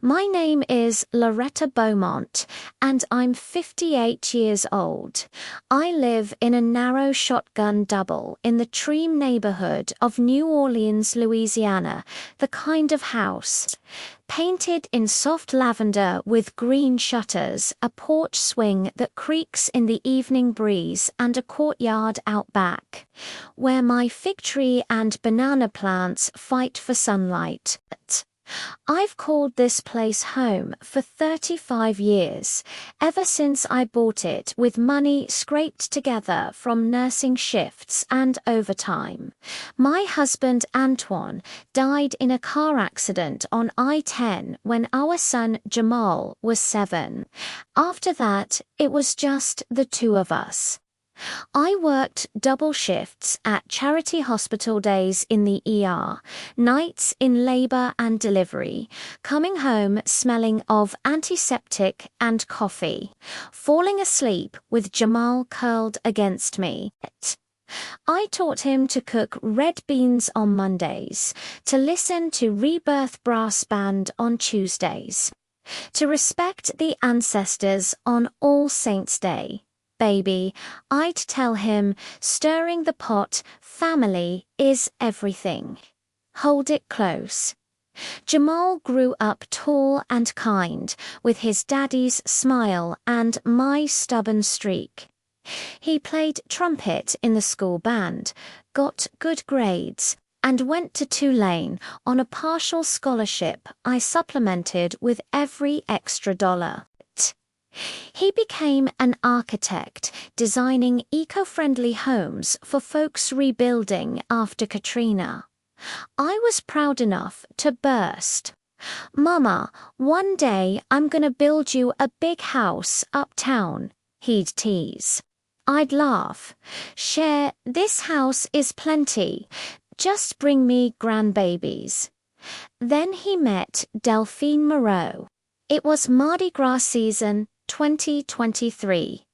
My name is Loretta Beaumont, and I'm 58 years old. I live in a narrow shotgun double in the Treem neighborhood of New Orleans, Louisiana, the kind of house painted in soft lavender with green shutters, a porch swing that creaks in the evening breeze, and a courtyard out back, where my fig tree and banana plants fight for sunlight. I've called this place home for 35 years, ever since I bought it with money scraped together from nursing shifts and overtime. My husband Antoine died in a car accident on I-10 when our son Jamal was 7. After that, it was just the two of us. I worked double shifts at charity hospital, days in the ER, nights in labor and delivery, coming home smelling of antiseptic and coffee, falling asleep with Jamal curled against me. I taught him to cook red beans on Mondays, to listen to Rebirth Brass Band on Tuesdays, to respect the ancestors on All Saints' Day. Baby, I'd tell him, stirring the pot, family is everything. Hold it close. Jamal grew up tall and kind, with his daddy's smile and my stubborn streak. He played trumpet in the school band, got good grades, and went to Tulane on a partial scholarship I supplemented with every extra dollar. He became an architect, designing eco-friendly homes for folks rebuilding after Katrina. I was proud enough to burst. "Mama, one day I'm gonna build you a big house uptown," he'd tease. I'd laugh. "Share, this house is plenty. Just bring me grandbabies." Then he met Delphine Moreau. It was Mardi Gras season, 2023.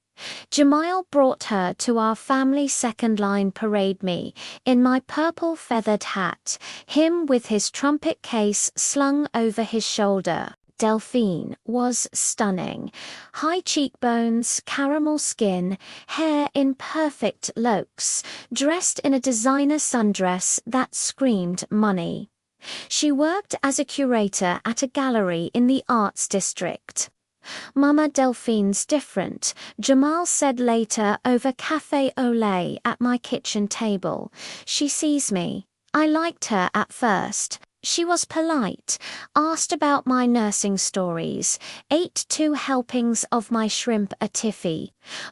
Jamal brought her to our family second line parade, me in my purple feathered hat, him with his trumpet case slung over his shoulder. Delphine was stunning. High cheekbones, caramel skin, hair in perfect locks, dressed in a designer sundress that screamed money. She worked as a curator at a gallery in the Arts District. "Mama, Delphine's different," Jamal said later over café au lait at my kitchen table. "She sees me. I liked her at first. She was polite, asked about my nursing stories, ate 2 helpings of my shrimp étouffée.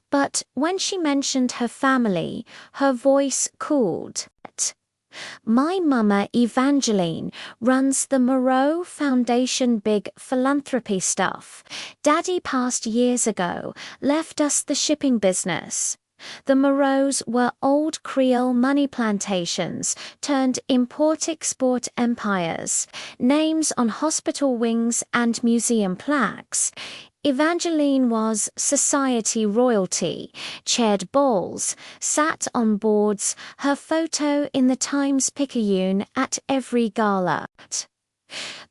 But when she mentioned her family, her voice cooled. My mama Evangeline runs the Moreau Foundation, big philanthropy stuff. Daddy passed years ago, left us the shipping business. The Moreaus were old Creole money plantations turned import-export empires, names on hospital wings and museum plaques. Evangeline was society royalty, chaired balls, sat on boards, her photo in the Times-Picayune at every gala.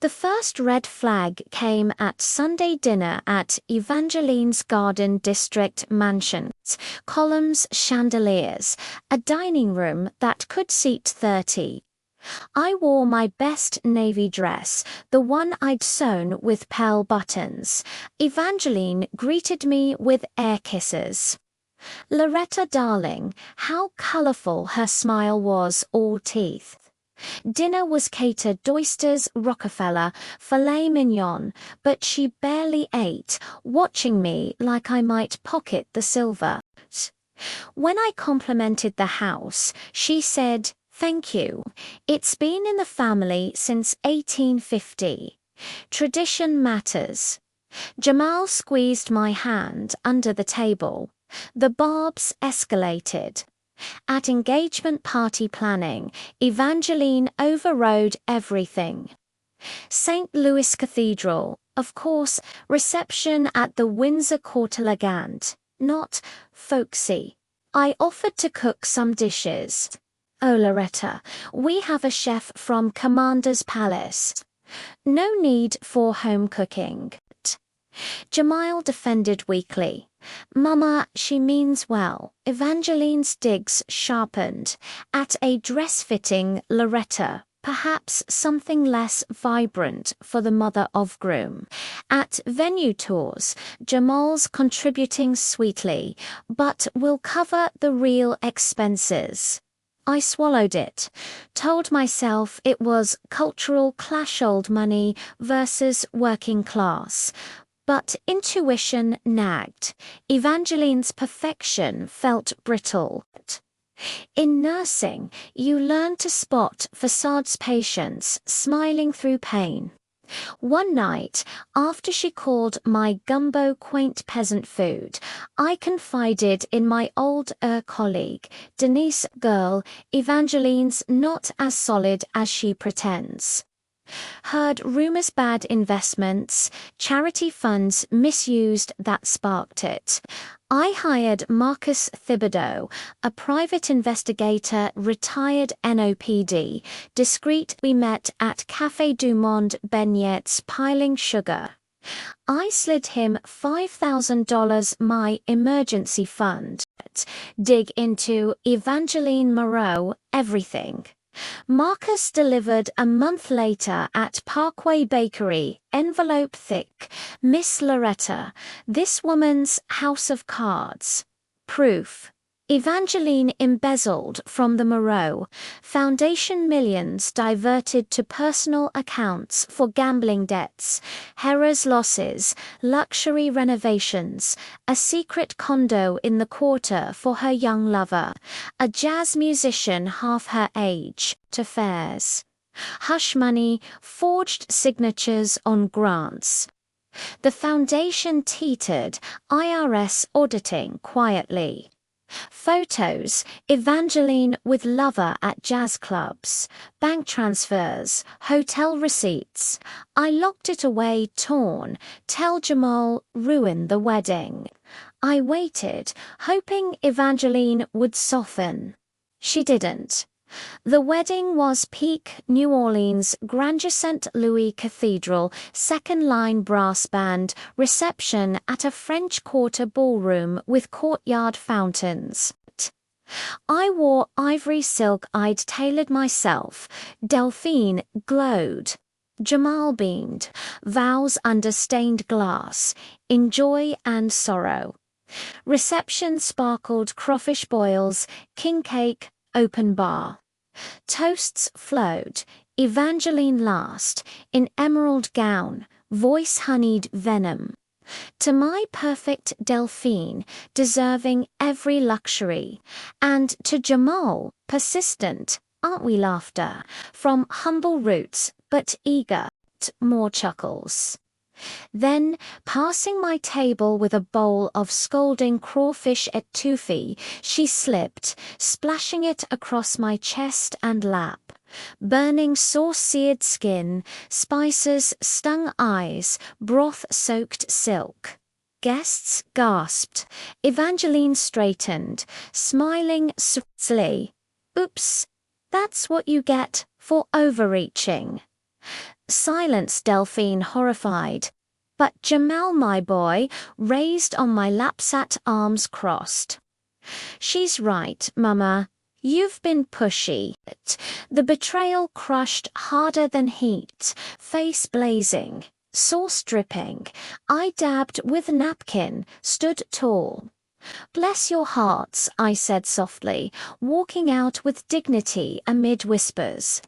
The first red flag came at Sunday dinner at Evangeline's Garden District mansion. Columns, chandeliers, a dining room that could seat 30. I wore my best navy dress, the one I'd sewn with pearl buttons. Evangeline greeted me with air kisses. "Loretta, darling," how colorful her smile was, all teeth. Dinner was catered: oysters, Rockefeller, filet mignon, but she barely ate, watching me like I might pocket the silver. When I complimented the house, she said, "Thank you. It's been in the family since 1850. Tradition matters." Jamal squeezed my hand under the table. The barbs escalated. At engagement party planning, Evangeline overrode everything. St. Louis Cathedral, of course, reception at the Windsor Court elegant, not folksy. I offered to cook some dishes. "Oh, Loretta, we have a chef from Commander's Palace." No need for home cooking. Jamal defended weakly. Mama, she means well. Evangeline's digs sharpened. At a dress-fitting Loretta, perhaps something less vibrant for the mother of groom. At venue tours, Jamal's contributing sweetly, but will cover the real expenses. I swallowed it, told myself it was cultural clash, old money versus working class. But intuition nagged. Evangeline's perfection felt brittle. In nursing, you learn to spot facades, patients smiling through pain. One night, after she called my gumbo quaint peasant food, I confided in my old colleague, Denise, girl, Evangeline's not as solid as she pretends. Heard rumors, bad investments, charity funds misused, that sparked it. I hired Marcus Thibodeau, a private investigator, retired NOPD, discreet. We met at Café du Monde Beignets piling sugar. I slid him $5,000, my emergency fund. Dig into Evangeline Moreau, everything. Marcus delivered a month later at Parkway Bakery, envelope thick. Miss Loretta, this woman's house of cards. Proof. Evangeline embezzled from the Moreau Foundation, millions diverted to personal accounts for gambling debts, Harrah's losses, luxury renovations, a secret condo in the quarter for her young lover, a jazz musician half her age, to fares. Hush money, forged signatures on grants. The foundation teetered, IRS auditing quietly. Photos, Evangeline with lover at jazz clubs, bank transfers, hotel receipts. I locked it away, torn. Tell Jamal, ruin the wedding. I waited, hoping Evangeline would soften. She didn't. The wedding was peak New Orleans, Grandeur St. Louis Cathedral, second-line brass band, reception at a French Quarter ballroom with courtyard fountains. I wore ivory silk I'd tailored myself. Delphine glowed. Jamal beamed. Vows under stained glass, in joy and sorrow. Reception sparkled crawfish boils, king cake, open bar. Toasts flowed, Evangeline last, in emerald gown, voice honeyed venom. To my perfect Delphine, deserving every luxury. And to Jamal, persistent, aren't we, laughter, from humble roots, but eager, more chuckles. Then, passing my table with a bowl of scalding crawfish étouffée, she slipped, splashing it across my chest and lap. Burning sauce-seared skin, spices, stung eyes, broth-soaked silk. Guests gasped. Evangeline straightened, smiling sweetly. Oops, that's what you get for overreaching. Silence, Delphine, horrified. But Jamal, my boy, raised on my lap, sat arms crossed. She's right, Mama. You've been pushy. The betrayal crushed harder than heat, face blazing, sauce dripping. I dabbed with napkin, stood tall. Bless your hearts, I said softly, walking out with dignity amid whispers.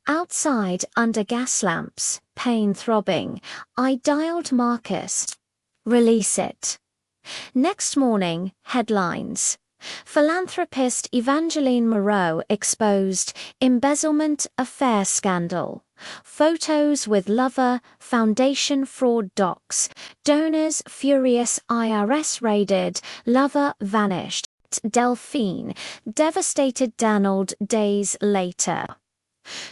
Outside, under gas lamps, pain throbbing, I dialed Marcus. Release it. Next morning, headlines. Philanthropist Evangeline Moreau exposed, embezzlement affair scandal. Photos with lover, foundation fraud docs. Donors furious, IRS raided, lover vanished. Delphine, devastated Donald days later.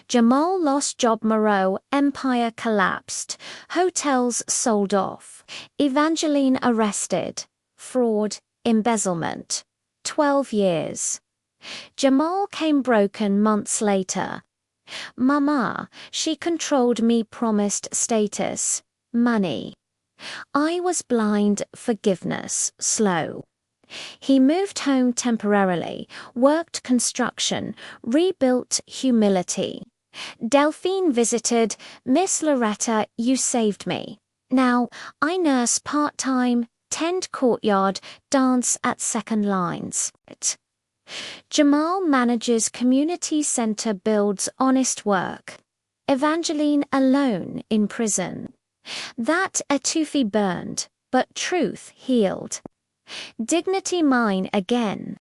Jamal lost job, Moreau empire collapsed. Hotels sold off. Evangeline arrested. Fraud, embezzlement. 12 years. Jamal came broken months later. Mama, she controlled me, promised status, money. I was blind, forgiveness, slow. He moved home temporarily, worked construction, rebuilt humility. Delphine visited, Miss Loretta, you saved me. Now, I nurse part-time, tend courtyard, dance at second lines. Jamal manages community center, builds honest work. Evangeline alone in prison. That étouffée burned, but truth healed. Dignity mine again,